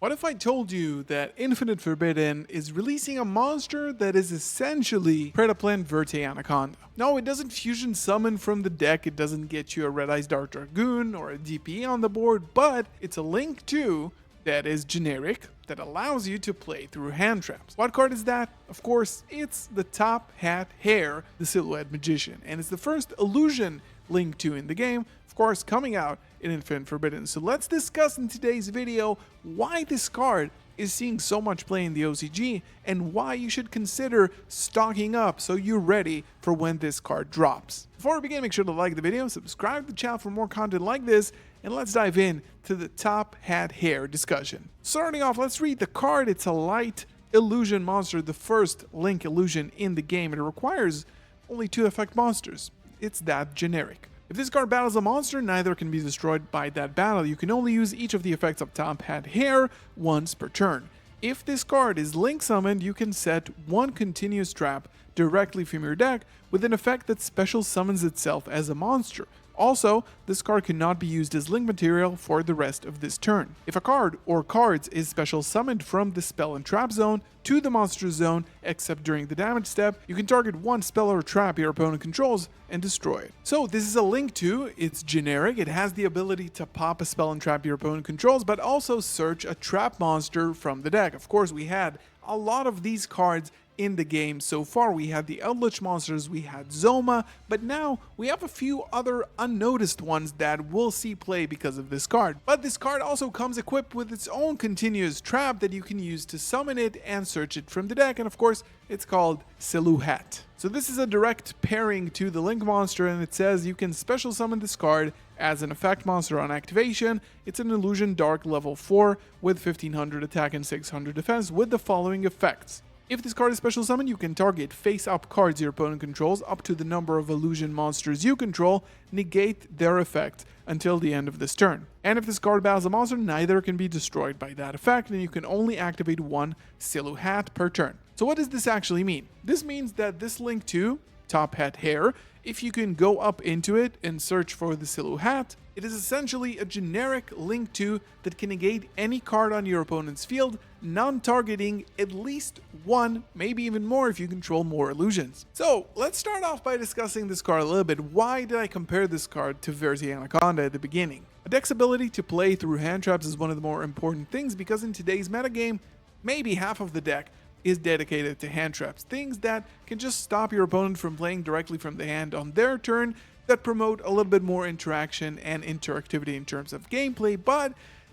What if I told you that Infinite Forbidden is releasing a monster that is essentially Predaplant Verte Anaconda? No, it doesn't fusion summon from the deck, it doesn't get you a Red Eyes Dark Dragoon or a DPE on the board, but it's a Link-2 that is generic, that allows you to play through hand traps. What card is that? Of course, it's the Top Hat Hair, the Silhouette Magician, and it's the first illusion Link-2 in the game, of course coming out in Infinite Forbidden. So let's discuss in today's video why this card is seeing so much play in the OCG and why you should consider stocking up so you're ready for when this card drops. Before we begin, make sure to like the video, subscribe to the channel for more content like this, and let's dive in to the Top Hat Hair discussion. Starting off, let's read the card. It's a light illusion monster, the first Link illusion in the game, and it requires only 2 effect monsters. It's that generic. If this card battles a monster, neither can be destroyed by that battle. You can only use each of the effects of Top Hat Hair once per turn. If this card is Link summoned, you can set one continuous trap directly from your deck with an effect that special summons itself as a monster. Also, this card cannot be used as Link material for the rest of this turn. If a card or cards is special summoned from the spell and trap zone to the monster zone, except during the damage step, you can target one spell or trap your opponent controls and destroy it. So this is a Link-2, it's generic, it has the ability to pop a spell and trap your opponent controls, but also search a trap monster from the deck. Of course, we had a lot of these cards in the game so far. We had the Eldritch monsters, we had Zoma, but now we have a few other unnoticed ones that we'll see play because of this card. But this card also comes equipped with its own continuous trap that you can use to summon it and search it from the deck, and of course it's called Silhouette. So this is a direct pairing to the Link monster, and it says you can special summon this card as an effect monster on activation. It's an illusion dark level 4 with 1500 attack and 600 defense with the following effects. If this card is special summoned, you can target face-up cards your opponent controls up to the number of illusion monsters you control, negate their effect until the end of this turn. And if this card battles a monster, neither can be destroyed by that effect, and you can only activate one Silhouette per turn. So what does this actually mean? This means that this Link-2, Top Hat Hair, if you can go up into it and search for the Silhouette, it is essentially a generic Link-2 that can negate any card on your opponent's field, non-targeting at least one, maybe even more if you control more illusions. So let's start off by discussing this card a little bit. Why did I compare this card to Verte Anaconda at the beginning? A deck's ability to play through hand traps is one of the more important things because in today's metagame, maybe half of the deck is dedicated to hand traps, things that can just stop your opponent from playing directly from the hand on their turn, that promote a little bit more interaction and interactivity in terms of gameplay, but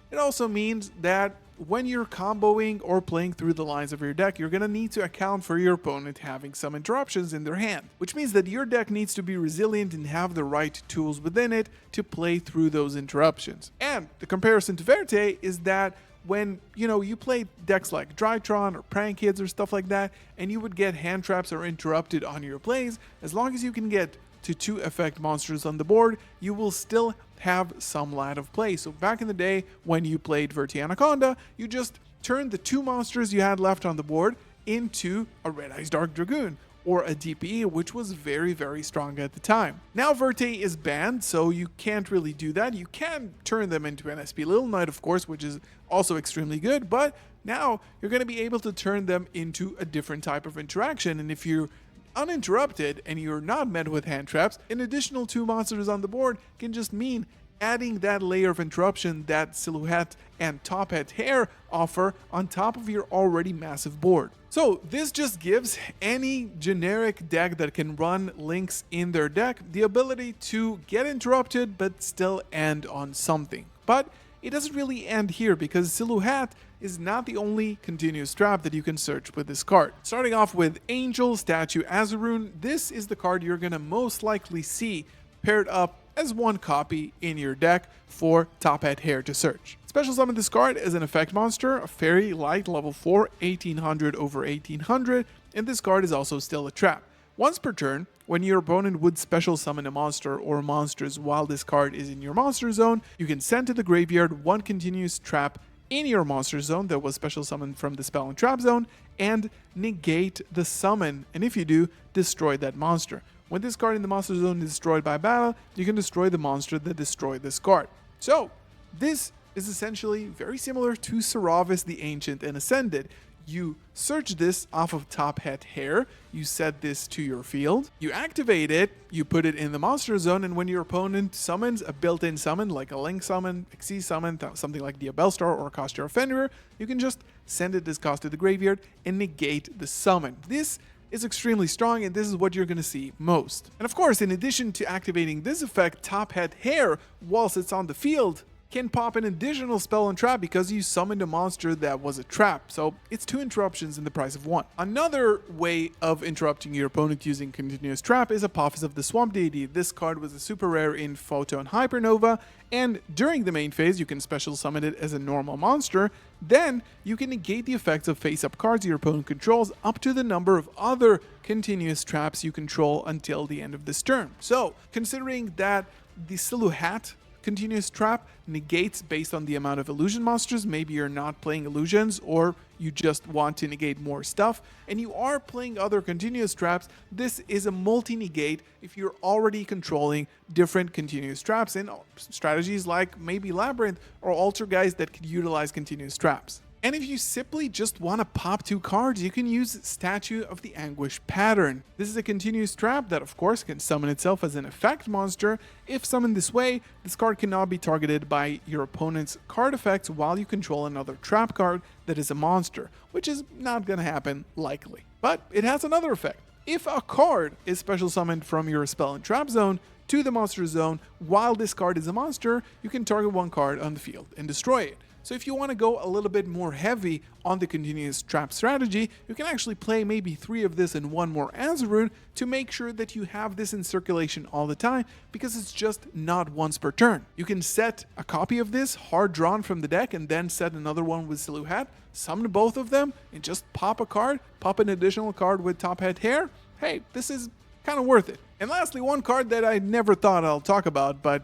it also means that when you're comboing or playing through the lines of your deck, you're going to need to account for your opponent having some interruptions in their hand, which means that your deck needs to be resilient and have the right tools within it to play through those interruptions. And the comparison to Verte is that when, you play decks like Drytron or Prank Kids or stuff like that, and you would get hand traps or interrupted on your plays, as long as you can get to 2 effect monsters on the board, you will still have some light of play. So back in the day when you played Verte Anaconda, you just turned the 2 monsters you had left on the board into a Red Eyes Dark Dragoon or a DPE, which was very, very strong at the time. Now Verte is banned, so you can't really do that. You can turn them into an SP Little Knight, of course, which is also extremely good, but now you're going to be able to turn them into a different type of interaction, and if you're uninterrupted and you're not met with hand traps, an additional 2 monsters on the board can just mean adding that layer of interruption that Silhouette and Top Hat Hair offer on top of your already massive board. So this just gives any generic deck that can run Links in their deck the ability to get interrupted but still end on something. But it doesn't really end here because Silhouette is not the only continuous trap that you can search with this card. Starting off with Angel, Statue, Azurune, this is the card you're going to most likely see paired up as one copy in your deck for Top Hat Hair to search. Special summon this card as an effect monster, a fairy light level 4, 1800 over 1800, and this card is also still a trap. Once per turn, when your opponent would special summon a monster or monsters while this card is in your monster zone, you can send to the graveyard one continuous trap in your monster zone that was special summoned from the spell and trap zone and negate the summon, and if you do, destroy that monster. When this card in the monster zone is destroyed by battle, you can destroy the monster that destroyed this card. So, this is essentially very similar to Saravis the Ancient and Ascended. You search this off of Top Hat Hair, you set this to your field, you activate it, you put it in the monster zone, and when your opponent summons a built-in summon like a Link summon, Xyz summon, something like the Bellstar or Cost Your Fenrir, you can just send it this cost to the graveyard and negate the summon. This is extremely strong, and this is what you're going to see most. And of course, in addition to activating this effect, Top Hat Hair, whilst it's on the field, can pop an additional spell and trap because you summoned a monster that was a trap. So it's 2 interruptions in the price of 1. Another way of interrupting your opponent using Continuous Trap is Apophis of the Swamp Deity. This card was a super rare in Photon Hypernova, and during the main phase you can special summon it as a normal monster. Then you can negate the effects of face-up cards your opponent controls up to the number of other continuous traps you control until the end of this turn. So considering that the Silhouette Continuous Trap negates based on the amount of illusion monsters, maybe you're not playing illusions or you just want to negate more stuff and you are playing other continuous traps, this is a multi-negate if you're already controlling different continuous traps and strategies like maybe Labyrinth or Alter guys that could utilize continuous traps. And if you simply just want to pop 2 cards, you can use Statue of the Anguish Pattern. This is a continuous trap that of course can summon itself as an effect monster. If summoned this way, this card cannot be targeted by your opponent's card effects while you control another trap card that is a monster, which is not going to happen likely. But it has another effect. If a card is special summoned from your spell and trap zone to the monster zone while this card is a monster, you can target 1 card on the field and destroy it. So if you want to go a little bit more heavy on the continuous trap strategy, you can actually play maybe 3 of this and 1 more Azurune to make sure that you have this in circulation all the time, because it's just not once per turn. You can set a copy of this hard drawn from the deck and then set another one with Silhouette, summon both of them and just pop a card, pop an additional card with Top Hat Hair. Hey, this is kind of worth it. And lastly, one card that I never thought I'll talk about, but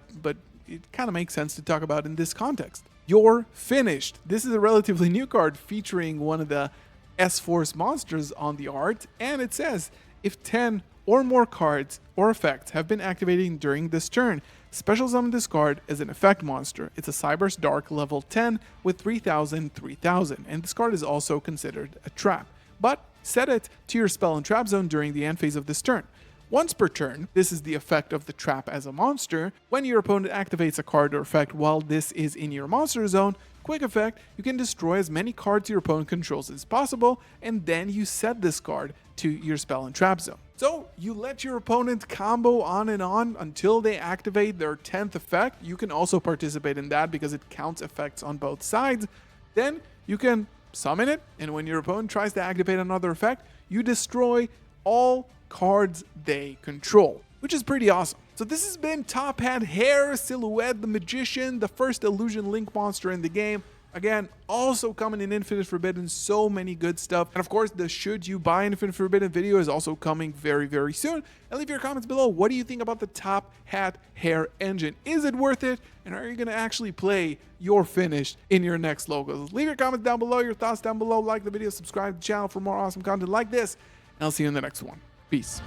it kind of makes sense to talk about in this context. You're Finished. This is a relatively new card featuring one of the S-Force monsters on the art, and it says, if 10 or more cards or effects have been activating during this turn, special summon this card as an effect monster. It's a Cyberse Dark level 10 with 3000, and this card is also considered a trap. But set it to your spell and trap zone during the end phase of this turn. Once per turn, this is the effect of the trap as a monster. When your opponent activates a card or effect while this is in your monster zone, quick effect, you can destroy as many cards your opponent controls as possible, and then you set this card to your spell and trap zone. So you let your opponent combo on and on until they activate their 10th effect. You can also participate in that because it counts effects on both sides. Then you can summon it, and when your opponent tries to activate another effect, you destroy all cards they control, which is pretty awesome. So this has been Top Hat Hair, Silhouette the Magician, the first illusion Link monster in the game. Again, also coming in Infinite Forbidden, so many good stuff. And of course, the Should You Buy Infinite Forbidden video is also coming very, very soon. And leave your comments below. What do you think about the Top Hat Hair engine? Is it worth it? And are you going to actually play You're Finished in your next logos? Leave your comments down below, your thoughts down below. Like the video, subscribe to the channel for more awesome content like this. And I'll see you in the next one. Peace.